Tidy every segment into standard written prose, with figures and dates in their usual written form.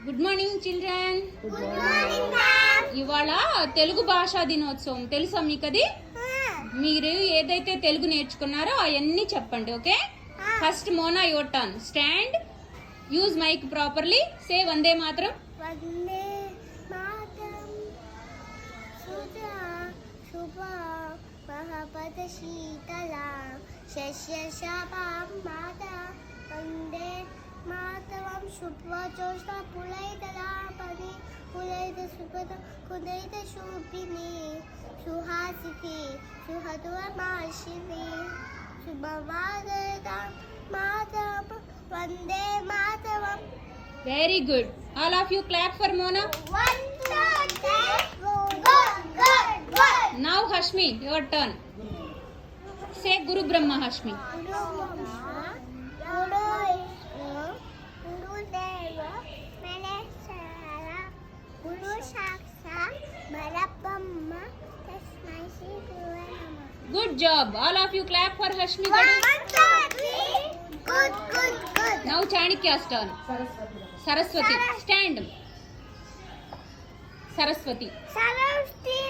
Good morning children. Good morning ma'am. ఇవాళ తెలుగు భాషా దినోత్సవం తెలుసా మీకు? అది మీరు ఏదైతే తెలుగు నేర్చుకున్నారో అవన్నీ చెప్పండి. Okay, first Mona your turn. Stand, use mic properly, say Vande Mataram. వందే మాతరం సుజా శుభా మహాపద శీతల శస్యశాపాం మాతా వందే మాతరం శుభ్వచోష్ట పులైతలాపని పులైత సుపద కుదైత శూపిని సుహాసికి సుహతువమాశిని శుభవాదత మాతరం వందే మాతరం. Very good. All of you clap for Mona. Now Hashmi your turn. Say గురు బ్రహ్మ Hashmi. Good job. All of you clap for Hashmi. Good. Now Chanakya's turn. Saraswati. Stand. Saraswati.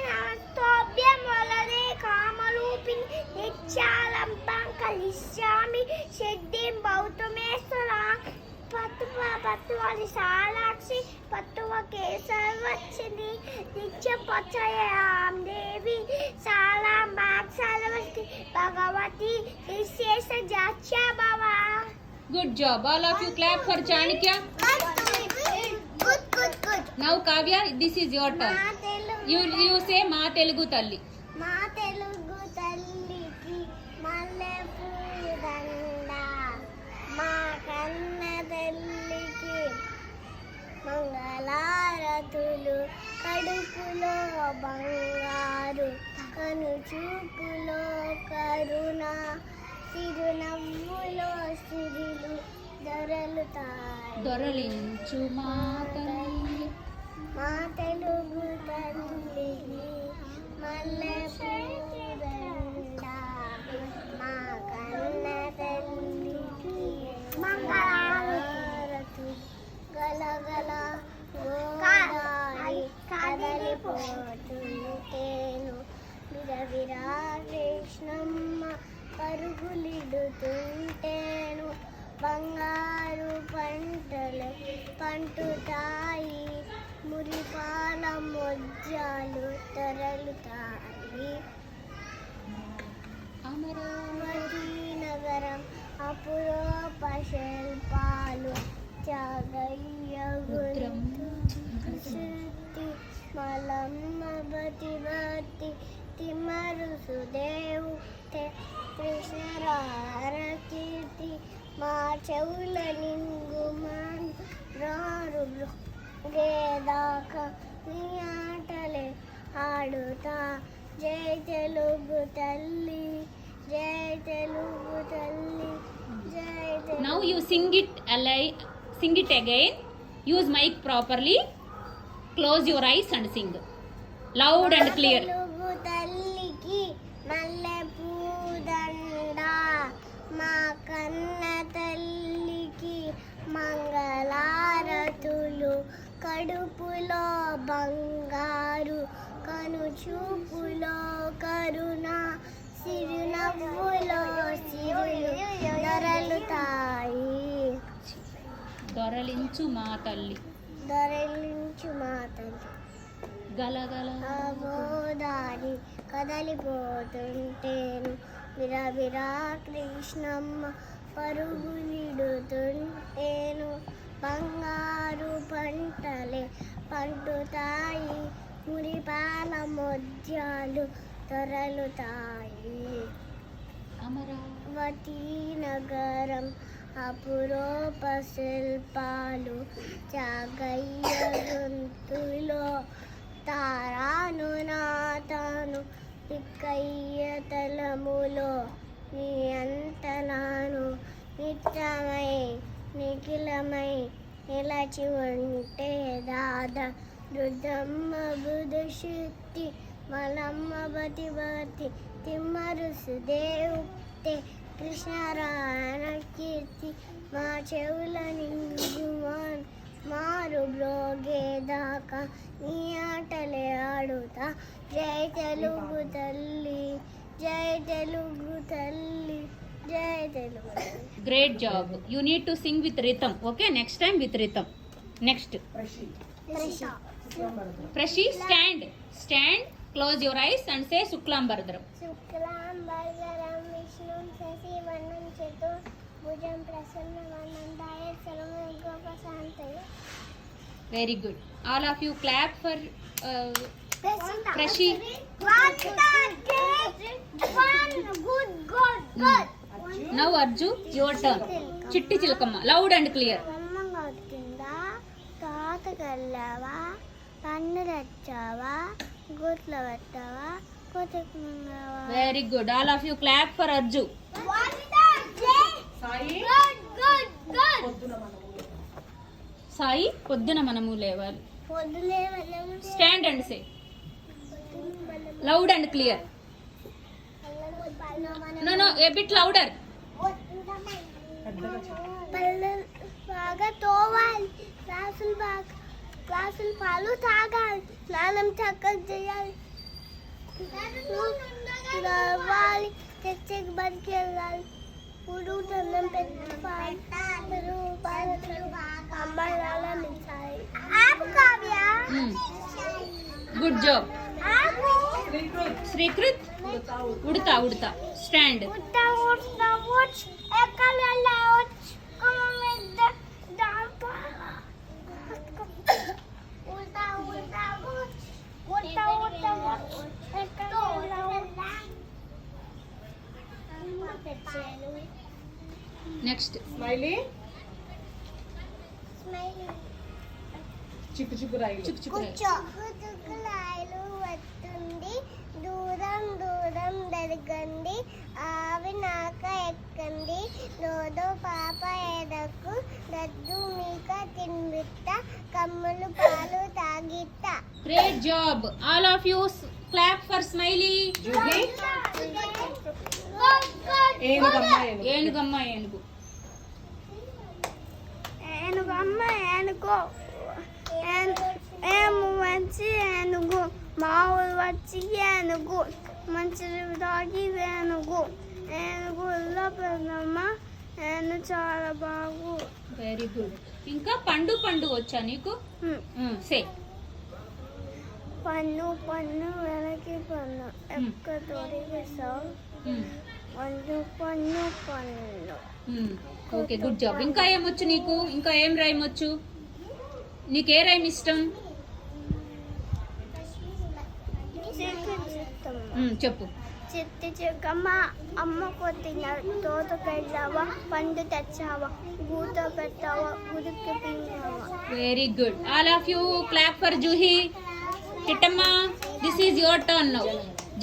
నమస్తోభ్యం వలదే కామరూపిణి నిత్యాలం పంకలిష్యామి సిద్ధిం భౌతమేశ్వరా పత్తువాలి సాలాక్షి పత్తువ కేశవచ్చిని నిత్య పచ్చయాం దేవి సాలాం బాక్సాలవతి భగవతి విశేష జాచ్యా భవ. Good job. All of you clap for Chanakya. Good. Now Kavya, this is your turn. You say Ma Telugu Talli. మా తెలుగు తల్లికి మల్లె పూదండ మా కన్న తల్లికి మంగళారతులు కడుపులో బంగారు కను చూపులో కరుణ చిరునవ్వులో సిరులు దొరలుతాయి. దొరలించు మా తల్లి. మా తెలుగు తల్లికి మల్లె పూదండ మా కన్న తల్లికి మంగళారతులు గలగల గోదారి కదలిపోతుంటేను విరవిరా కృష్ణమ్మ పరుగులిడుతుంటేను బంగారు పంటలు పంటుతాయి మురిపాల మొజ్జాలు తరలుతాయి. అమరావతి నగరం అపురూప శిల్పాలు చాగయ్య శృతి మలమ్మ బతివతి తిమ్మరుసు దేవు కృష్ణరార కీర్తి మా చెవుల నింగుమాన్ రారు గేదాక నీ ఆటలే ఆడుతా. జై తెలుగు తల్లి జై తెలుగు తల్లి జై Telugu. Now you sing it again. Use mic properly. Close your eyes and sing loud and clear. Telugu తల్లికి మల్లె పూదండ మా కన్న తల్లికి మంగళారతులు కడుపులో బంగారు కను చూపులో కరుణ సిరునవ్వులో సిరులు దొరలుతాయి. దొరలించు మా తల్లి. దొరలించు మా తల్లి గలగల గోదారి కదలిపోతుంటేను విరవిరా కృష్ణమ్మ పరుగులిడుతుంటేను బంగారు పంటలే పంటుతాయి మురిపాల మొజ్జాలు తొరలుతాయి. అమరావతి నగరం అపురూప శిల్పాలు చాగయ్య గొంతులో తారాను నాతాను పిక్కయ్య తలములో నీ అంతనాను నిత్యమై నిఖిలమై నిలచి ఉంటే దాదా రుద్రమ్మ బుధశక్తి మలమ్మ బతివతి తిమ్మరుసు దేవుతే కృష్ణరాయణ కీర్తి మా చెవుల నింగుమాన్ మారు బ్రో కాక నీ ఆటలే ఆడుతా జై తెలుగు తల్లి జై తెలుగు తల్లి జై తెలుగు తల్లి. Great job. You need to sing with rhythm. Okay, next time with rhythm. Next. Prashi, stand. Stand. Close your eyes and say Suklam Bharadram. శుక్లాం వరదరం విష్ణుం శశివర్ణం చతుర్భుజం ప్రసన్నవదనం ధ్యాయేత్ సర్వవిఘ్నోపశాంతయే. Very good. All of you clap for Prashi. Now Arju, your turn. Chitti Chilkamma. Loud and clear. అమ్మ కింద తాతకెళ్ళావా పన్ను తెచ్చావా గుట్లు పెట్టావా కొట్టుకున్నావా. Very good. All of you clap for Arju. Sai, పొద్దున మనము లేవాలి. పొద్దులే వెళ్ళము Stand and say. Loud and clear. No, a bit louder. పళ్ళు బాగా తోవాలి క్లాసులు పాలు తాగాలి స్నానం చక్కగా చేయాలి నడవాలి చర్చకి బడికి వెళ్ళాలి పుడు దండం పెట్టుకోవాలి అమ్మ నాన్న మించాలి. Good job. Srikrit. Udta. Stand. Next. Smiley చిక్కు చిక్కు రాయి కూర్చో కుతుకులాయలు వస్తుంది దూరం జరగండి ఆవి నాక ఎక్కండి లోదో పాప ఎదకు దద్దు మీక తిన్విత్త కమ్ములు పాలు తాగిత్త. Great job. All of you clap for Smiley. Juhi ఏనుగమ్మ ఏనుగు. ఏనుగమ్మ ఏనుగో ఏము వచ్చి ఏనుగు మావులు వచ్చి ఏనుగు మంచిది తాగి ఏనుగు ఏనుగుల్లో పెద్దమ్మ ఏను చాలా బాగు. Very good. ఇంకా పండు వచ్చా నీకు? Say. పన్ను వెనక్కి పన్ను ఎక్క తొడిగిస్తావు పన్ను. Okay, good job. ఇంకా ఏమొచ్చు నీకు? ఇంకా ఏం రైమ్ వచ్చు? నీకు ఏ రైమ్ ఇష్టం? చెప్పు. చిట్టి చిక్కమ్మ అమ్మ కొట్టిన తోటకెళ్ళావా పండు తెచ్చావా గూత పెట్టావా గుడికి తిన్నావా. Very good. All of you clap for Juhi. Kittamma, this is your turn now.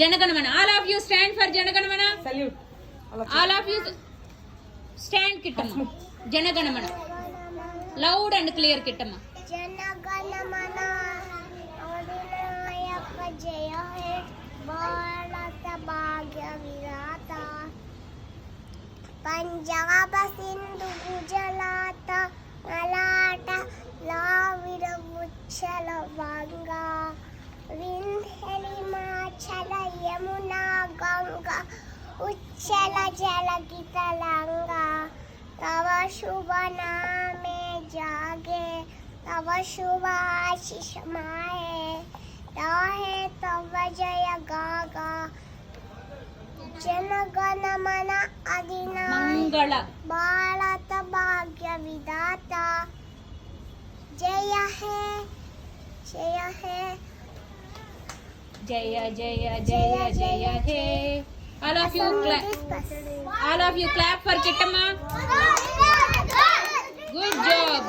Janaganamana. All of you stand for Janaganamana. Salute All of you stand, Kittamma. Janaganamana. Loud and clear, Kittamma. జనగణమన అరుణాయక జయ హే భారత భాగ్య విధాత పంజాబ సింధు గుజరాత మలాట లావిడ ఉచ్చల వంగా వింధ్యలి మాచల యమునా గంగా ఉచ్చల జల గితలంగా తవ శుభ నామే జాగే तव शुभ आशीष माए राहे तव जय गागा जनगण मन अधिनायक Mangala. भारत भाग्य विधाता जय हे Jaya He. All of you clap for Kittamma. Good job.